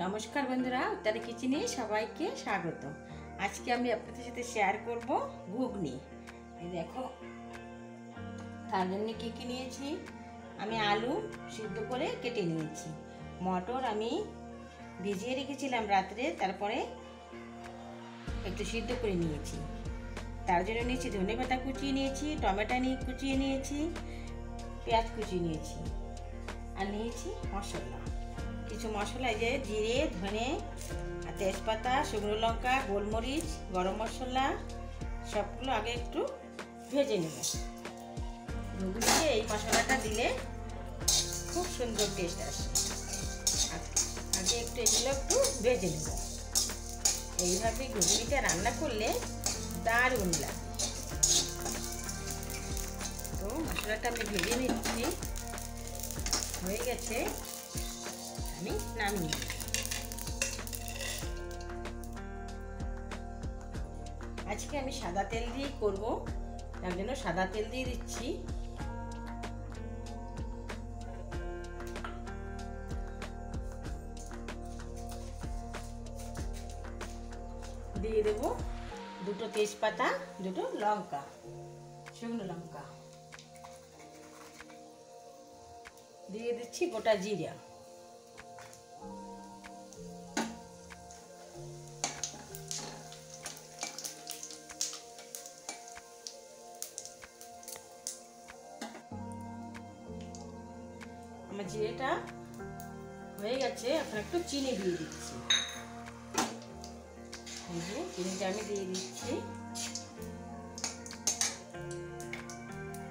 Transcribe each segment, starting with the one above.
নমস্কার বন্ধুরা, উত্তরা কিচেনে সবাইকে স্বাগত। আজকে আমি আপনাদের সাথে শেয়ার করব ঘুগনি। এই দেখো, তার জন্য কী কী নিয়েছি। আমি আলু সিদ্ধ করে কেটে নিয়েছি, মটর আমি ভিজিয়ে রেখেছিলাম রাত্রে, তারপরে একটু সিদ্ধ করে নিয়েছি। তার জন্য নিয়েছি ধনেপাতা কুচিয়ে নিয়েছি, টমেটো কুচিয়ে নিয়েছি, পেঁয়াজ কুচিয়ে নিয়েছি, আর নিয়েছি মশলা। কিছু মশলা, যে জিরে, ধনে, তেজপাতা, শুকনো লঙ্কা, গোলমরিচ, গরম মশলা, সবগুলো আগে একটু ভেজে নেব। ঘুগনিতে এই মশলাটা দিলে খুব সুন্দর টেস্ট আসে। আগে একটু এগুলো একটু ভেজে নেব। এইভাবে ঘুগনিটা রান্না করলে দারুণ লাগে। তো মশলাটা আমি ভেজে নিচ্ছি, হয়ে গেছে, আমি নামিয়ে। আজকে আমি সাদা তেল দিয়ে করব, তার জন্য সাদা তেল দিয়ে দিচ্ছি। দিয়ে দেব দুটো তেজপাতা, দুটো লঙ্কা, শুকনো লঙ্কা, দিয়ে দিচ্ছি গোটা জিরা, আমার জিরেটা হয়ে গেছে। এখন একটু চিনি দিয়ে দিচ্ছি। এই যে চিনিটা আমি দিয়ে দিচ্ছি।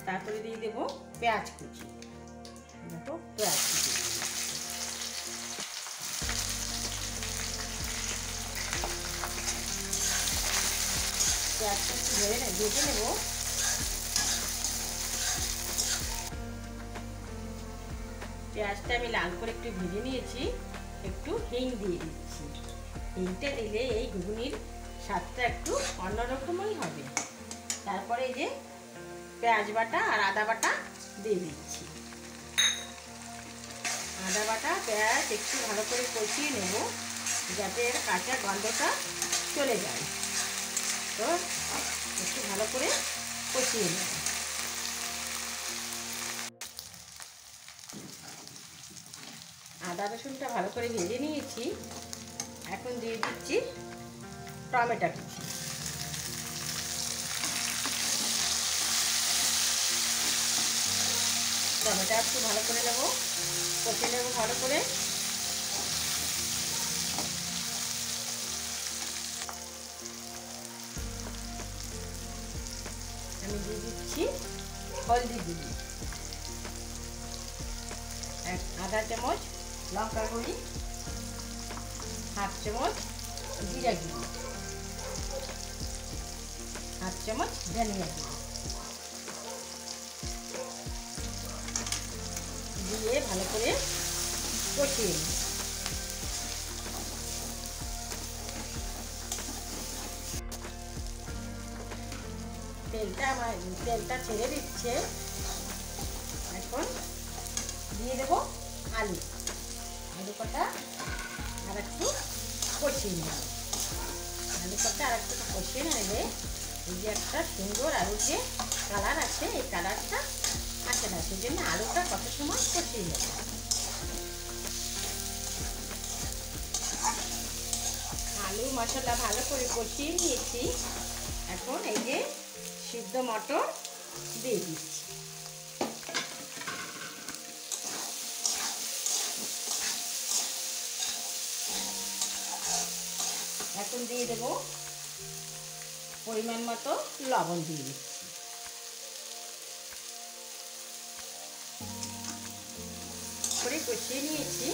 তারপরে দিয়ে দেবো পেঁয়াজ কুচি। দেখো, পেঁয়াজ কুচি পেঁয়াজটা একটু ভেজে নেব। পেঁয়াজটা আমি লাল করে একটু ভেজে নিয়েছি। একটু হিং দিয়ে দিচ্ছি। হিংটা দিলে এই ঘুগনির স্বাদটা একটু অন্যরকমই হবে। তারপরে এই যে পেঁয়াজ বাটা আর আদা বাটা দিয়ে দিচ্ছি। আদা বাটা পেঁয়াজ একটু ভালো করে কষিয়ে নেব, যাতে এর কাঁচা গন্ধটা চলে যায়। তো একটু ভালো করে কষিয়ে নেব। আদা রসুনটা ভালো করে ভেজে নিয়েছি। এখন দিয়ে দিচ্ছি টমেটো কুচি। টমেটো একটু ভালো করে নেব, কষে নেব ভালো করে। আমি দিয়ে দিচ্ছি হলদি গুঁড়ি, আধা চামচ লঙ্কা গুঁড়ি, হাফ চামচ জিরা গুঁড়ি, হাফ চামচ ধনিয়া গুঁড়ি দিয়ে ভালো করে কষিয়ে নিই। তেলটা ছেড়ে দিচ্ছে। এখন দিয়ে দেবো আলু কটা, আর একটু কষিয়ে নেব। আলু কটা আর একটু কষিয়ে নেবে। এই যে একটা সুন্দর আলুর যে কালার আছে, এই কালারটা আসে না, সেই জন্য আলুটা কত সময় কষিয়ে নেব। আলু মশলা ভালো করে কষিয়ে নিয়েছি। এখন এই যে সিদ্ধ মটর দিয়ে দিচ্ছি। এখন দিয়ে দেবো পরিমাণ মতো লবণ দিয়ে দিচ্ছি। করে কষিয়ে নিয়েছি।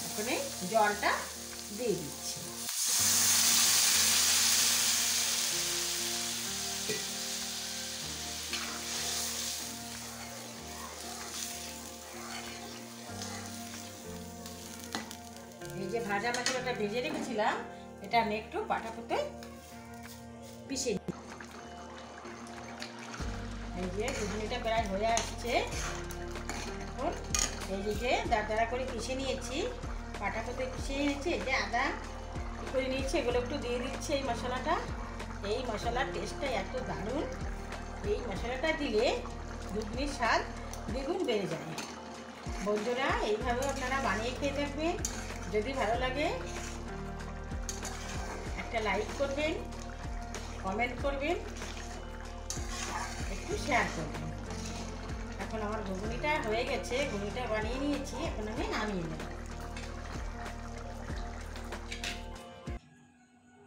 এখন জলটা দিয়ে দিচ্ছি। এই যে ভাজা মশলাটা ভেজে রেখেছিলাম, এটা আমি একটু পাটাপুতে পিষে নিই। এই যে ঘুগনিটা প্রায় হয়ে আসছে। এখন এইদিকে দাঁড়া করে পিষে নিয়েছি, পাটা কোথায় পিষে নিয়েছি, এই যে আদা করে নিয়েছি, এগুলো একটু দিয়ে দিচ্ছি এই মশলাটা। এই মশলার টেস্টটা এত দারুণ, এই মশলাটা দিলে ঘুগনির স্বাদ দ্বিগুণ বেড়ে যায়। বন্ধুরা এইভাবে আপনারা বানিয়ে খেয়ে থাকবেন। যদি ভালো লাগে একটা লাইক করবেন, কমেন্ট করবেন, একটু শেয়ার করবেন। এখন আমার ঘুগনিটা হয়ে গেছে, ঘুগনিটা বানিয়ে নিয়েছি, এখন আমি নামিয়ে নেব।